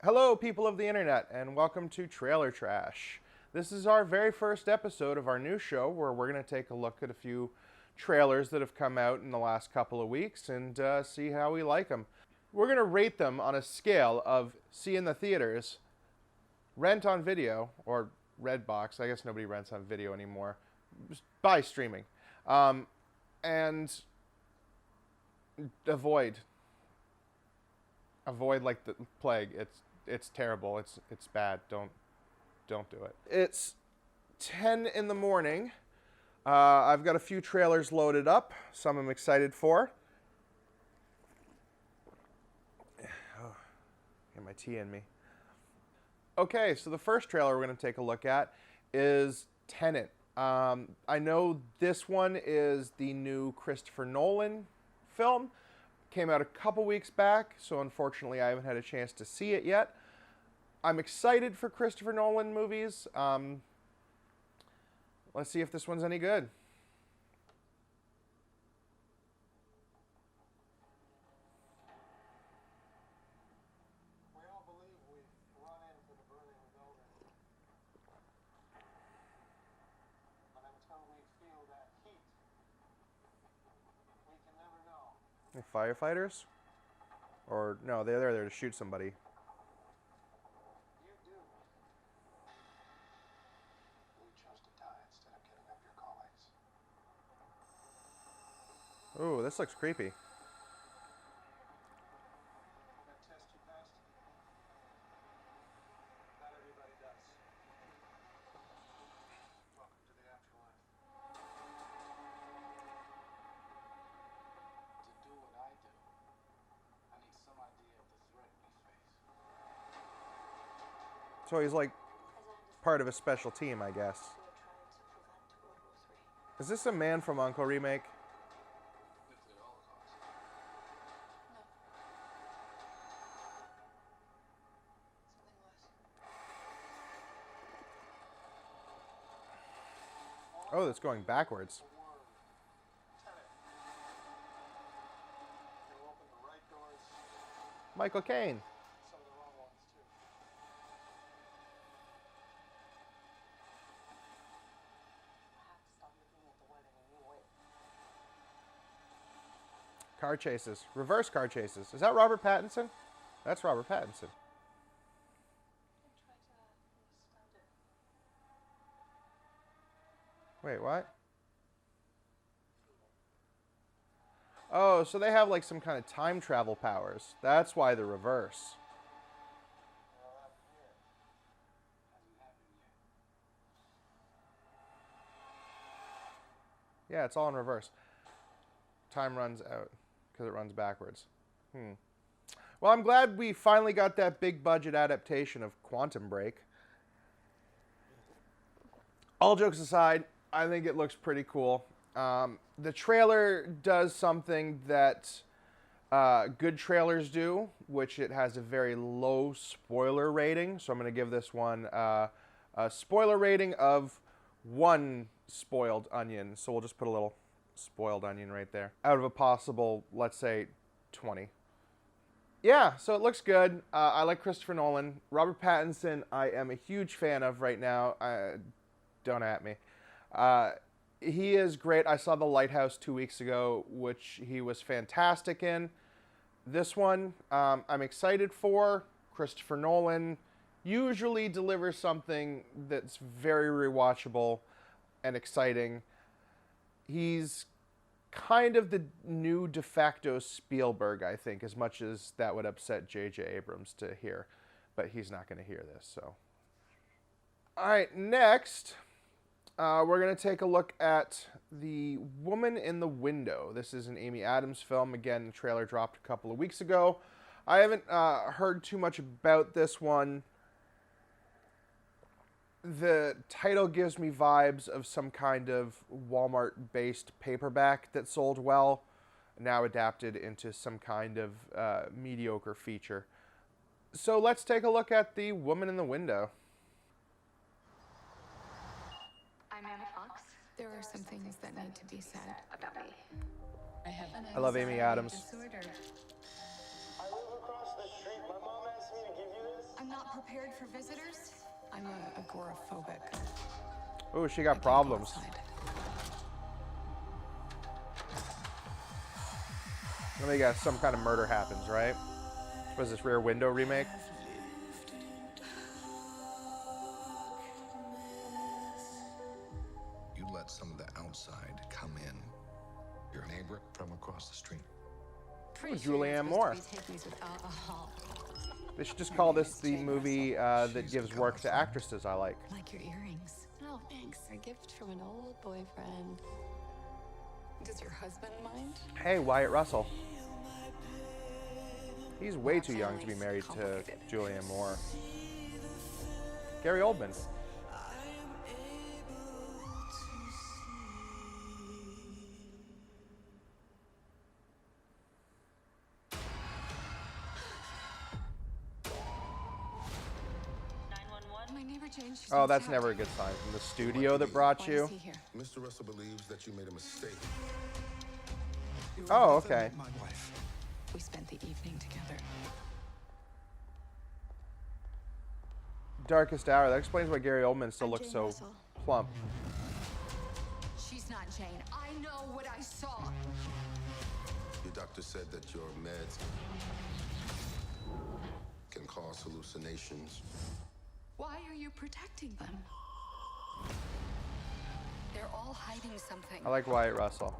Hello, people of the internet, and welcome to Trailer Trash. This is our very first episode of our new show where we're going to take a look at a few trailers that have come out in the last couple of weeks and see how we like them. We're going to rate them on a scale of see in the theaters, rent on video, or Redbox. I guess nobody rents on video anymore. Just buy streaming. And avoid like the plague. It's terrible. It's bad. Don't do it. It's 10 in the morning. I've got a few trailers loaded up. Some I'm excited for. Oh, get my tea in me. Okay, so the first trailer we're going to take a look at is Tenet. I know this one is the new Christopher Nolan film. Came out a couple weeks back, so unfortunately I haven't had a chance to see it yet. I'm excited for Christopher Nolan movies. Let's see if this one's any good. We all believe we've run into the burning building. But until we feel that heat, we can never know. Firefighters? Or, no, they're there to shoot somebody. You do. You chose to die instead of getting up your colleagues. Ooh, this looks creepy. That test you passed? Not everybody does. Welcome to the afterlife. To do what I do, I need some idea of the threat we face. So he's like part of a special team, I guess. Is this a Man from U.N.C.L.E. remake? Nuclear holocaust. Oh, that's going backwards. Tenet. You open the right doors, Michael Caine. some of the wrong ones too. I have to stop looking at the world in a new way. Car chases. Reverse car chases. Is that Robert Pattinson? That's Robert Pattinson. Don't try to understand it. Wait, what? Oh, so they have like some kind of time travel powers. That's why the reverse. It'll happen here. Hasn't happened yet. Yeah, it's all in reverse. Time runs out because it runs backwards. Well, I'm glad we finally got that big budget adaptation of Quantum Break. All jokes aside, I think it looks pretty cool. The trailer does something that good trailers do, which it has a very low spoiler rating. So I'm going to give this one a spoiler rating of 1 spoiled onion. So we'll just put a little spoiled onion right there. Out of a possible, let's say, 20. Yeah, so it looks good. I like Christopher Nolan. Robert Pattinson, I am a huge fan of right now. Don't at me. He is great. I saw The Lighthouse 2 weeks ago, which he was fantastic in. This one, I'm excited for. Christopher Nolan usually delivers something that's very rewatchable and exciting. He's kind of the new de facto Spielberg, I think, as much as that would upset J.J. Abrams to hear. But he's not going to hear this, so. All right, next, we're going to take a look at The Woman in the Window. This is an Amy Adams film. Again, the trailer dropped a couple of weeks ago. I haven't heard too much about this one. The title gives me vibes of some kind of Walmart-based paperback that sold well, now adapted into some kind of mediocre feature. So let's take a look at The Woman in the Window. I'm Anna Fox. There are some things that need to be said. About me. I have I love Amy Adams. disorder. I live across the street. My mom asked me to give you this. I'm not prepared for visitors? I'm agoraphobic. Oh, she I got can't go problems. outside. Let me guess, some kind of murder happens, right? Was this Rear Window remake? You let some of the outside come in. Your neighbor from across the street. Pretty Julianne you're Moore. supposed to be taking these with alcohol. They should just call this the movie that gives work to actresses I like. Like your earrings. Oh, thanks. A gift from an old boyfriend. Does your husband mind? Hey, Wyatt Russell. He's way too young to be married to Julianne Moore. Gary Oldman. My neighbor Jane, she's Oh, in that's town. never a good sign. From the studio that brought Why you. is he here? Mr. Russell believes that you made a mistake. Oh, okay. My wife. We spent the evening together. Darkest Hour. That explains why Gary Oldman still I'm looks Jane so Russell. plump. She's not Jane. I know what I saw. Your doctor said that your meds can cause hallucinations. Why are you protecting them? They're all hiding something. I like Wyatt Russell.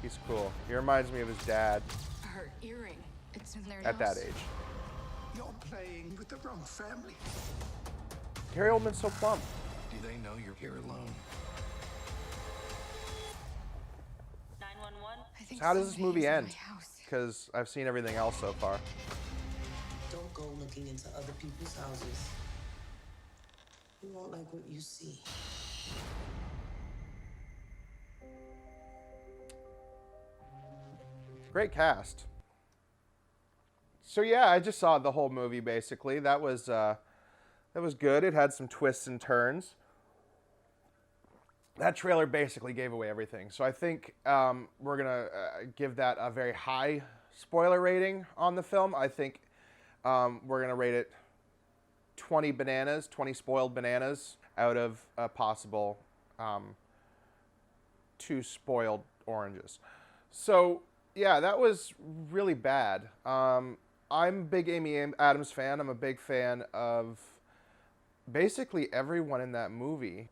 He's cool. He reminds me of his dad Her earring. It's in their at that house. age. You're playing with the wrong family. Gary Oldman's so plump. Do they know you're here alone? 911. I think So how does this someday movie he's in end? my house. Because I've seen everything else so far. Don't go looking into other people's houses. You won't like what you see. Great cast. So yeah, I just saw the whole movie basically. That was good. It had some twists and turns. That trailer basically gave away everything. So I think we're gonna give that a very high spoiler rating on the film. I think we're gonna rate it 20 bananas, 20 spoiled bananas out of a possible 2 spoiled oranges. So yeah, that was really bad. I'm a big Amy Adams fan. I'm a big fan of basically everyone in that movie.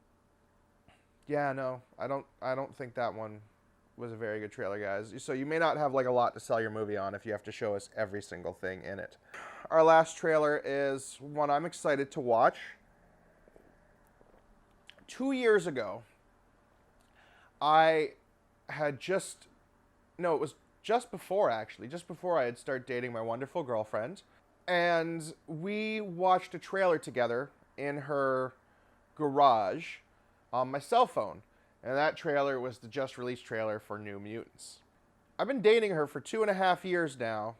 Yeah, no, I don't think that one was a very good trailer, guys. So you may not have like a lot to sell your movie on if you have to show us every single thing in it. Our last trailer is one I'm excited to watch. 2 years ago, it was just before actually, just before I had started dating my wonderful girlfriend. And we watched a trailer together in her garage on my cell phone. And that trailer was the just released trailer for New Mutants. I've been dating her for 2.5 years now,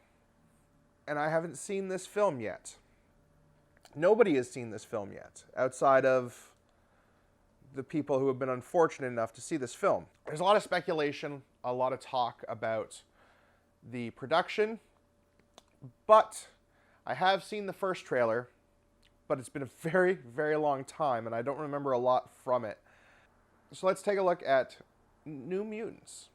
and I haven't seen this film yet. Nobody has seen this film yet, outside of the people who have been unfortunate enough to see this film. There's a lot of speculation, a lot of talk about the production, but I have seen the first trailer, but it's been a very, very long time, and I don't remember a lot from it. So let's take a look at New Mutants.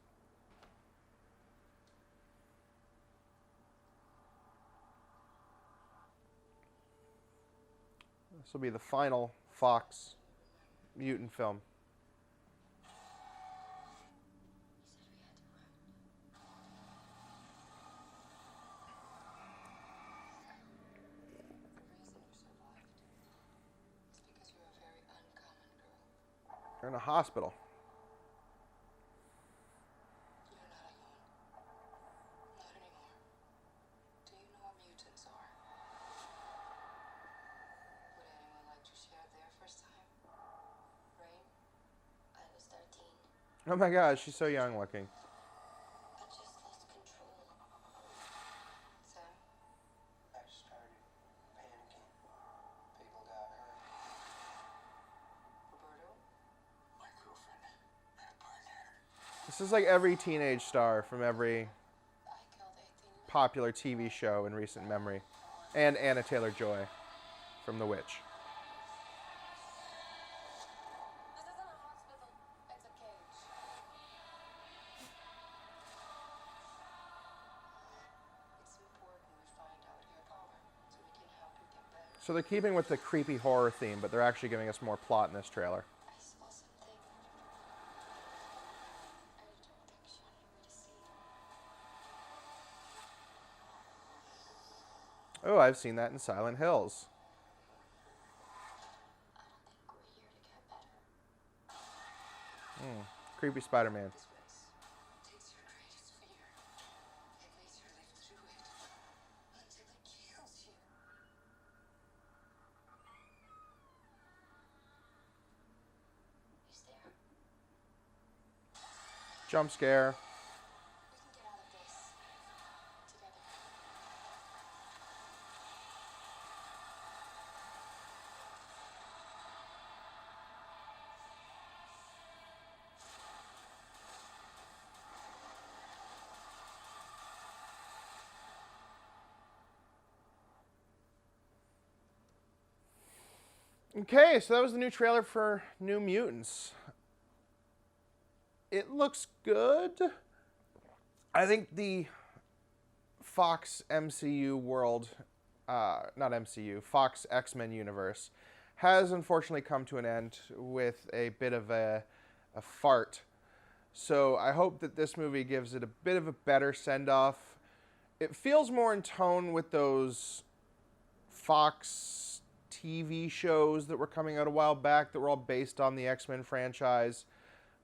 This will be the final Fox mutant film. They're in a hospital. You're not alone. Not anymore. Do you know what mutants are? Would anyone like to share their first time? Rain? I was 13. Oh my gosh, she's so young looking. I just lost control. Sam? I started panicking. People got hurt. Roberto? My girlfriend had a partner. This is like every teenage star from every I killed 18 men. popular TV show in recent memory. And Anna Taylor-Joy. from the witch. This isn't a hospital. It's a cage. It's important we find out your power so we can help you get better. So they're keeping with the creepy horror theme, but they're actually giving us more plot in this trailer. I saw something. I don't think she wanted me to see. Oh, I've seen that in Silent Hills. I don't think we're here to get better. Creepy Spider-Man. This place takes your greatest fear. It makes you live through it until it kills you. He's there. Jump scare. We can get out of this together. Okay, so that was the new trailer for New Mutants. It looks good. I think the Fox MCU world, not MCU, Fox X-Men universe, has unfortunately come to an end with a bit of a fart. So I hope that this movie gives it a bit of a better send-off. It feels more in tone with those Fox TV shows that were coming out a while back that were all based on the X-Men franchise,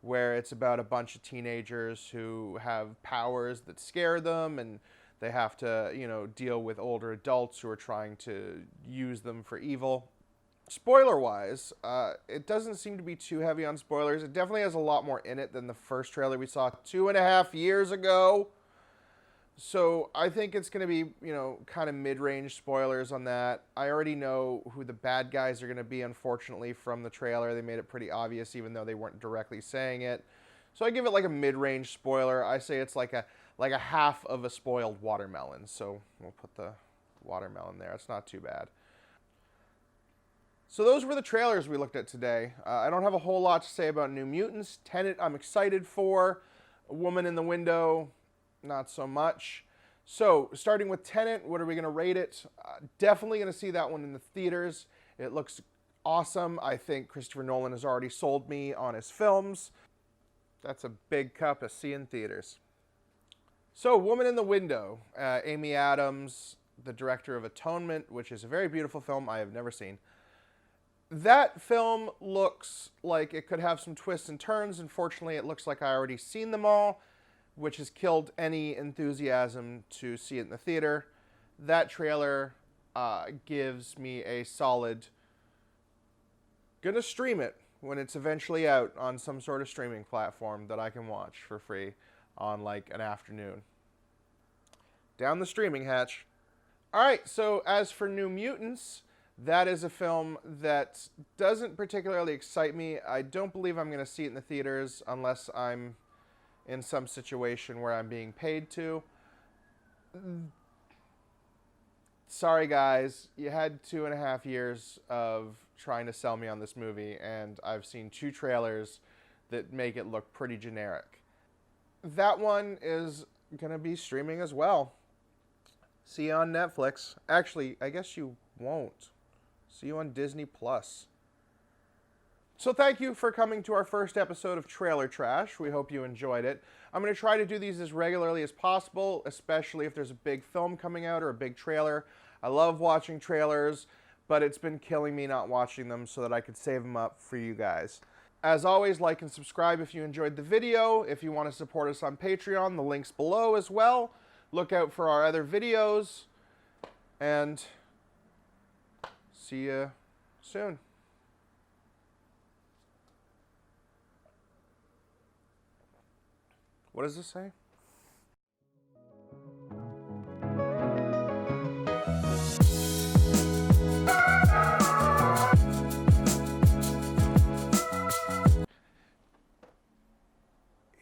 where it's about a bunch of teenagers who have powers that scare them and they have to, you know, deal with older adults who are trying to use them for evil. Spoiler-wise, it doesn't seem to be too heavy on spoilers. It definitely has a lot more in it than the first trailer we saw 2.5 years ago. So I think it's going to be, you know, kind of mid-range spoilers on that. I already know who the bad guys are going to be, unfortunately, from the trailer. They made it pretty obvious, even though they weren't directly saying it. So I give it like a mid-range spoiler. I say it's like a half of a spoiled watermelon. So we'll put the watermelon there. It's not too bad. So those were the trailers we looked at today. I don't have a whole lot to say about New Mutants. Tenet, I'm excited for. A Woman in the Window, not so much. So, starting with Tenet, what are we going to rate it? Definitely going to see that one in the theaters. It looks awesome. I think Christopher Nolan has already sold me on his films. That's a big cup of see in theaters. So, Woman in the Window. Amy Adams, the director of Atonement, which is a very beautiful film I have never seen. That film looks like it could have some twists and turns. Unfortunately, it looks like I already seen them all, which has killed any enthusiasm to see it in the theater. That trailer gives me a solid, gonna stream it when it's eventually out on some sort of streaming platform that I can watch for free on like an afternoon. Down the streaming hatch. Alright, so as for New Mutants, that is a film that doesn't particularly excite me. I don't believe I'm gonna see it in the theaters unless I'm in some situation where I'm being paid to. Sorry guys, you had 2.5 years of trying to sell me on this movie, and I've seen 2 trailers that make it look pretty generic. That one is gonna be streaming as well. See you on Netflix. Actually, I guess you won't. See you on Disney Plus. So thank you for coming to our first episode of Trailer Trash. We hope you enjoyed it. I'm going to try to do these as regularly as possible, especially if there's a big film coming out or a big trailer. I love watching trailers, but it's been killing me not watching them so that I could save them up for you guys. As always, like and subscribe if you enjoyed the video. If you want to support us on Patreon, the link's below as well. Look out for our other videos, and see you soon. What does this say?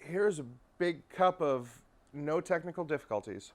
Here's a big cup of no technical difficulties.